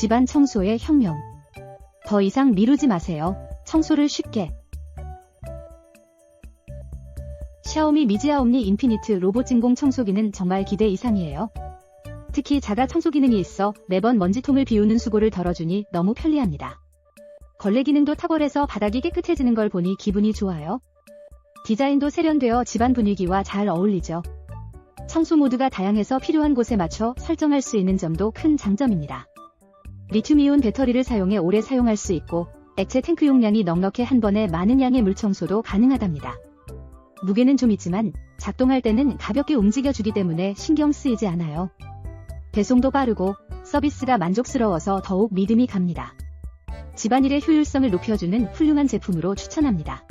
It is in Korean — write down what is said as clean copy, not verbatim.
집안 청소의 혁명. 더 이상 미루지 마세요. 청소를 쉽게. 샤오미 미지아 옴니 인피니트 로봇 진공 청소기는 정말 기대 이상이에요. 특히 자가 청소 기능이 있어 매번 먼지통을 비우는 수고를 덜어주니 너무 편리합니다. 걸레 기능도 탁월해서 바닥이 깨끗해지는 걸 보니 기분이 좋아요. 디자인도 세련되어 집안 분위기와 잘 어울리죠. 청소 모드가 다양해서 필요한 곳에 맞춰 설정할 수 있는 점도 큰 장점입니다. 리튬이온 배터리를 사용해 오래 사용할 수 있고 액체 탱크 용량이 넉넉해 한 번에 많은 양의 물 청소도 가능하답니다. 무게는 좀 있지만 작동할 때는 가볍게 움직여주기 때문에 신경 쓰이지 않아요. 배송도 빠르고 서비스가 만족스러워서 더욱 믿음이 갑니다. 집안일의 효율성을 높여주는 훌륭한 제품으로 추천합니다.